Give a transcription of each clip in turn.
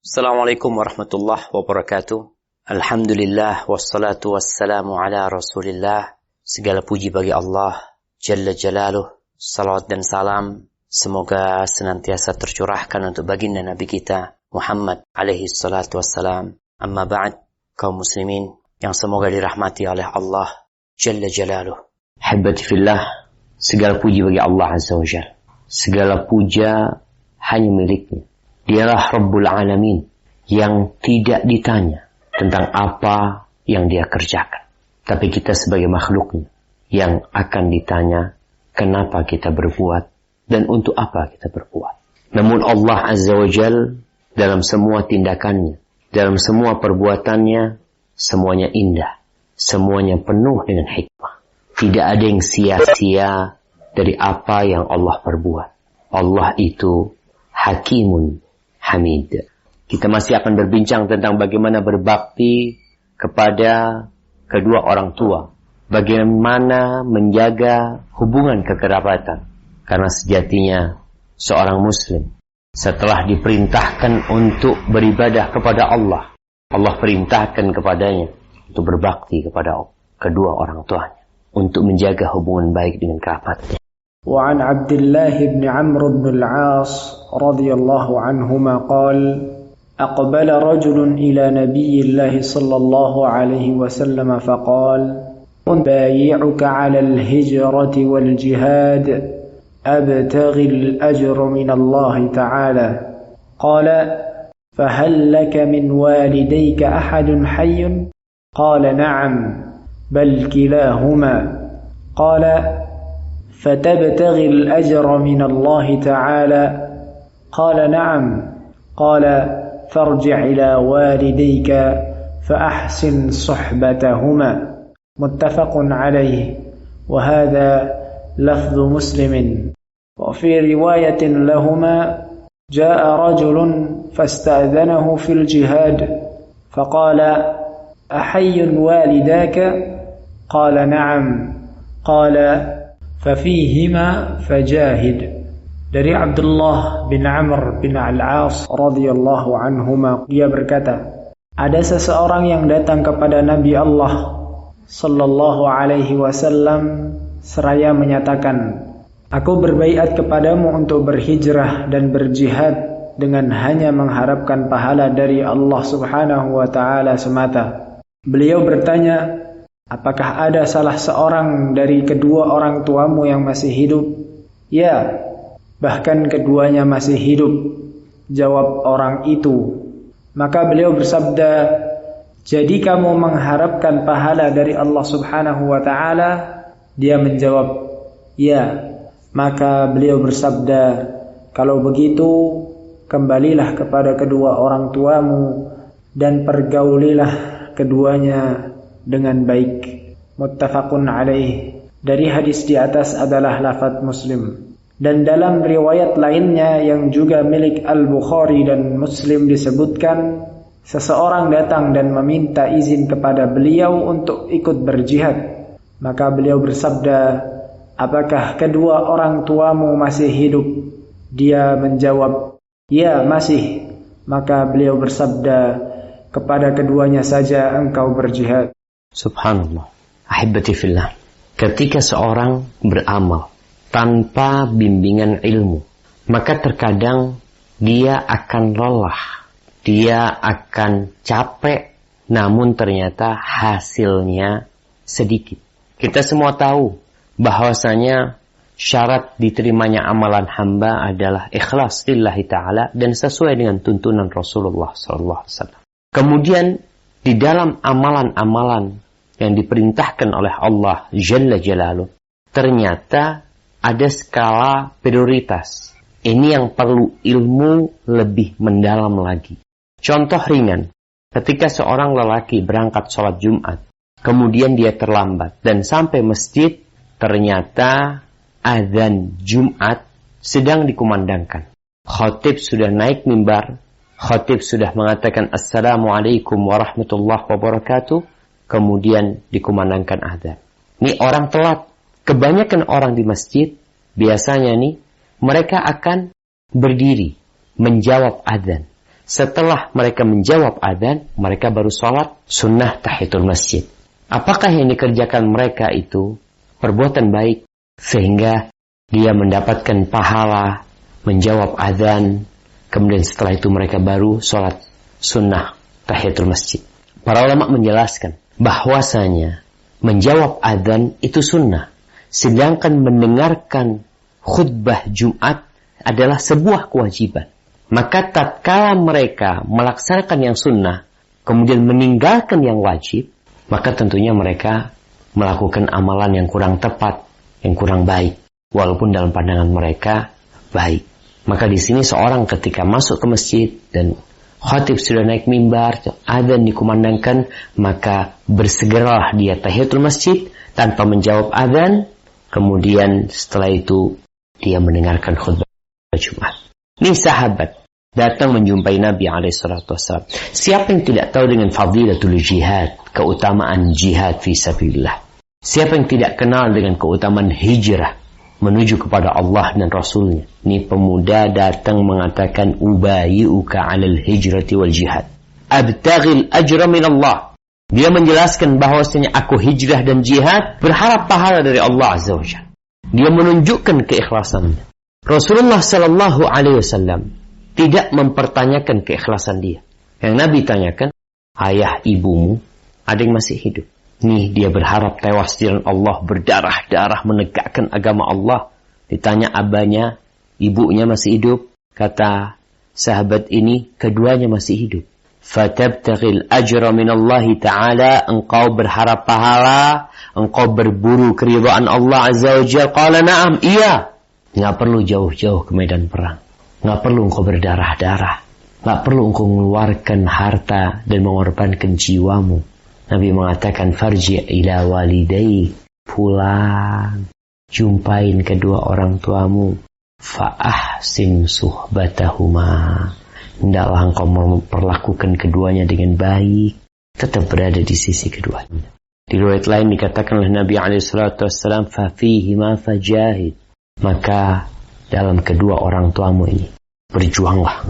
Assalamualaikum warahmatullahi wabarakatuh. Alhamdulillah wassalatu wassalamu ala Rasulillah. Segala puji bagi Allah Jalla Jalaluh. Salawat dan salam semoga senantiasa tercurahkan untuk baginda Nabi kita Muhammad alaihi salatu wassalam. Amma ba'd, kaum muslimin yang semoga dirahmati oleh Allah Jalla Jalaluh. Habibati fillah, segala puji bagi Allah Azza wa Jalla. Segala puja hanya miliknya. Dialah Rabbul Alamin yang tidak ditanya tentang apa yang dia kerjakan. Tapi kita sebagai makhluknya yang akan ditanya kenapa kita berbuat dan untuk apa kita berbuat. Namun Allah Azza wa Jal dalam semua tindakannya, dalam semua perbuatannya, semuanya indah. Semuanya penuh dengan hikmah. Tidak ada yang sia-sia dari apa yang Allah perbuat. Allah itu Hakimun Hamid. Kita masih akan berbincang tentang bagaimana berbakti kepada kedua orang tua. Bagaimana menjaga hubungan kekerabatan. Karena sejatinya seorang muslim setelah diperintahkan untuk beribadah kepada Allah, Allah perintahkan kepadanya untuk berbakti kepada kedua orang tuanya, untuk menjaga hubungan baik dengan kerabatnya. وعن عبد الله بن عمرو بن العاص رضي الله عنهما قال أقبل رجل إلى نبي الله صلى الله عليه وسلم فقال بايعك على الهجرة والجهاد أبتغي الأجر من الله تعالى قال فهل لك من والديك أحد حي قال نعم بل كلاهما قال فتبتغي الأجر من الله تعالى قال نعم قال فارجع إلى والديك فأحسن صحبتهما متفق عليه وهذا لفظ مسلم وفي رواية لهما جاء رجل فاستأذنه في الجهاد فقال أحي والداك قال نعم قال ففيهما فجاهد. Dari Abdullah bin Amr bin Al-As radhiyallahu anhuma, dia berkata, ada seseorang yang datang kepada Nabi Allah sallallahu alaihi wasallam seraya menyatakan, aku berbaiat kepadamu untuk berhijrah dan berjihad dengan hanya mengharapkan pahala dari Allah subhanahu wa ta'ala semata. Beliau bertanya, apakah ada salah seorang dari kedua orang tuamu yang masih hidup? Ya, bahkan keduanya masih hidup, jawab orang itu. Maka beliau bersabda, jadi kamu mengharapkan pahala dari Allah subhanahu wa ta'ala? Dia menjawab, ya. Maka beliau bersabda, kalau begitu, kembalilah kepada kedua orang tuamu dan pergaulilah keduanya dengan baik. Muttafaqun alaih. Dari hadis di atas adalah lafaz Muslim. Dan dalam riwayat lainnya yang juga milik Al-Bukhari dan Muslim disebutkan, seseorang datang dan meminta izin kepada beliau untuk ikut berjihad. Maka beliau bersabda, apakah kedua orang tuamu masih hidup? Dia menjawab, ya masih. Maka beliau bersabda, kepada keduanya saja engkau berjihad. Subhanallah. Ahibati fillah. Ketika seorang beramal tanpa bimbingan ilmu, maka terkadang dia akan lelah, dia akan capek, namun ternyata hasilnya sedikit. Kita semua tahu bahwasanya syarat diterimanya amalan hamba adalah ikhlas lillahi ta'ala dan sesuai dengan tuntunan Rasulullah SAW. Kemudian di dalam amalan-amalan yang diperintahkan oleh Allah Jalla Jalaluh, ternyata ada skala prioritas. Ini yang perlu ilmu lebih mendalam lagi. Contoh ringan, ketika seorang lelaki berangkat sholat Jumat, kemudian dia terlambat dan sampai masjid, ternyata azan Jumat sedang dikumandangkan. Khatib sudah naik mimbar, khatib sudah mengatakan Assalamualaikum warahmatullahi wabarakatuh, kemudian dikumandangkan azan. Ini orang telat. Kebanyakan orang di masjid, biasanya nih, mereka akan berdiri, menjawab azan. setelah mereka menjawab adzan, mereka baru sholat sunnah tahiyatul masjid. Apakah yang dikerjakan mereka itu perbuatan baik sehingga dia mendapatkan pahala menjawab adzan, kemudian setelah itu mereka baru sholat sunnah tahiyatul masjid? Para ulama menjelaskan bahwasanya menjawab adzan itu sunnah, sedangkan mendengarkan khutbah Jumat adalah sebuah kewajiban. Maka tatkala mereka melaksanakan yang sunnah, kemudian meninggalkan yang wajib, maka tentunya mereka melakukan amalan yang kurang tepat, yang kurang baik, walaupun dalam pandangan mereka baik. Maka di sini seorang ketika masuk ke masjid dan khatib sudah naik mimbar, adzan dikumandangkan, maka bersegeralah dia tahiyatul masjid tanpa menjawab adzan, kemudian setelah itu dia mendengarkan khutbah Jumat. Ini sahabat datang menjumpai Nabi SAW. Siapa yang tidak tahu dengan fadilatul jihad, keutamaan jihad fi sabilillah? Siapa yang tidak kenal dengan keutamaan hijrah menuju kepada Allah dan Rasulnya? Ini pemuda datang mengatakan, ubayi'uka 'alal hijrati wal jihad, abtaghil ajra min Allah. Dia menjelaskan bahwasanya aku hijrah dan jihad berharap pahala dari Allah Azza wa Jalla. Dia menunjukkan keikhlasannya. Rasulullah sallallahu alaihi wasallam tidak mempertanyakan keikhlasan dia. Yang Nabi tanyakan, ayah ibumu ada yang masih hidup? Nih dia berharap tewas di jalan Allah, berdarah-darah menegakkan agama Allah. Ditanya abahnya, ibunya masih hidup? Kata sahabat ini, keduanya masih hidup. Fatabtaghil ajra minallahi ta'ala, engkau berharap pahala, engkau berburu keridhaan Allah Azza wa Jalla. Qala na'am, iya. Nggak perlu jauh-jauh ke medan perang. Nggak perlu engkau berdarah-darah. Nggak perlu engkau mengeluarkan harta dan mengorbankan jiwamu. Nabi mengatakan, farji' ila walidayk, pulang, jumpain kedua orang tuamu, fa'ahsin suhbatahuma, hendaklah engkau memperlakukan keduanya dengan baik, tetap berada di sisi keduanya. Di riwayat lain dikatakan oleh Nabi SAW, fafihima fajahid, maka dalam kedua orang tuamu ini berjuanglah.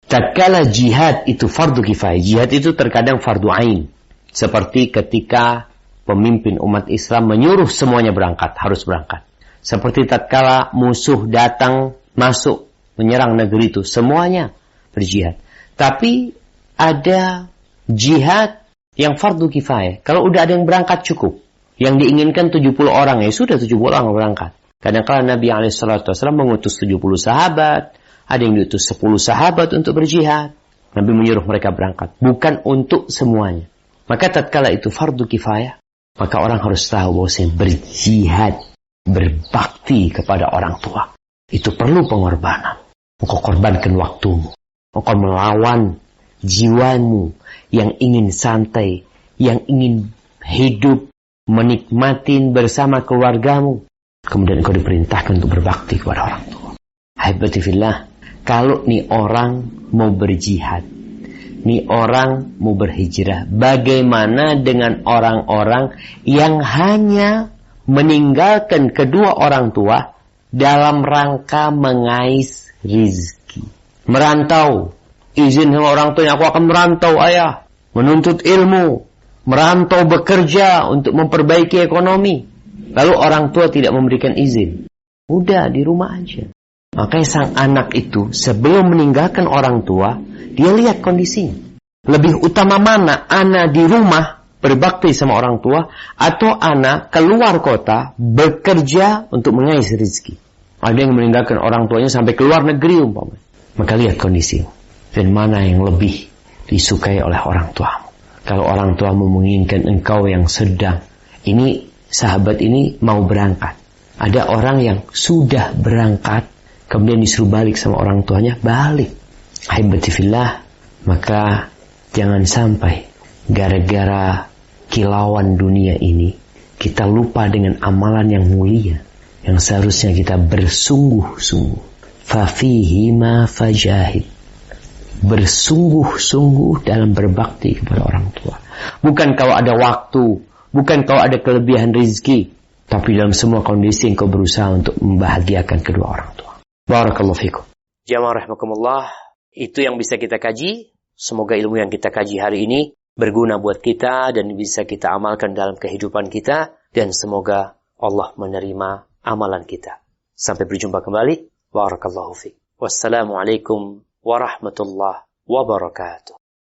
Tatkala jihad itu fardu kifayah, jihad itu terkadang fardu ain. Seperti ketika pemimpin umat Islam menyuruh semuanya berangkat, harus berangkat. Seperti tatkala musuh datang masuk menyerang negeri itu, semuanya berjihad. Tapi ada jihad yang fardu kifayah. Kalau udah ada yang berangkat cukup. Yang diinginkan 70 orang, ya sudah 70 orang berangkat. Kadang-kadang Nabi SAW mengutus 70 sahabat, ada yang diutus 10 sahabat untuk berjihad. Nabi menyuruh mereka berangkat, bukan untuk semuanya. Maka tatkala itu fardu kifayah, maka orang harus tahu bahwa berjihad, berbakti kepada orang tua, itu perlu pengorbanan. Engkau korbankan waktumu, engkau melawan jiwamu yang ingin santai, yang ingin hidup, menikmatin bersama keluargamu. Kemudian engkau diperintahkan untuk berbakti kepada orang tua. Haibati fillah, kalau nih orang mau berjihad, nih orang mau berhijrah, bagaimana dengan orang-orang yang hanya meninggalkan kedua orang tua dalam rangka mengais rizki? Merantau, izin sama orang tuanya, aku akan merantau ayah, menuntut ilmu, merantau bekerja untuk memperbaiki ekonomi. Lalu orang tua tidak memberikan izin. Udah di rumah aja. Makanya sang anak itu sebelum meninggalkan orang tua, dia lihat kondisinya. Lebih utama mana anak di rumah berbakti sama orang tua, atau anak keluar kota bekerja untuk mengais rezeki. Ada yang meninggalkan orang tuanya sampai keluar negeri umpamanya. Maka lihat kondisi. Dan mana yang lebih disukai oleh orang tuamu. Kalau orang tuamu menginginkan engkau yang sedang, ini sahabat ini mau berangkat. Ada orang yang sudah berangkat, kemudian disuruh balik sama orang tuanya, balik. Haibati fillah, maka jangan sampai gara-gara kilauan dunia ini, kita lupa dengan amalan yang mulia, yang seharusnya kita bersungguh-sungguh. Fafihima fajahid. Bersungguh-sungguh dalam berbakti kepada orang tua. Bukan kalau ada waktu, bukan kalau ada kelebihan rezeki, tapi dalam semua kondisi engkau berusaha untuk membahagiakan kedua orang tua. Barakallahu fikum. Jamaah rahimakumullah, Itu yang bisa kita kaji. Semoga ilmu yang kita kaji hari ini berguna buat kita dan bisa kita amalkan dalam kehidupan kita. Dan semoga Allah menerima amalan kita. Sampai berjumpa kembali. Barakallahu fiik. Wassalamualaikum warahmatullahi wabarakatuh.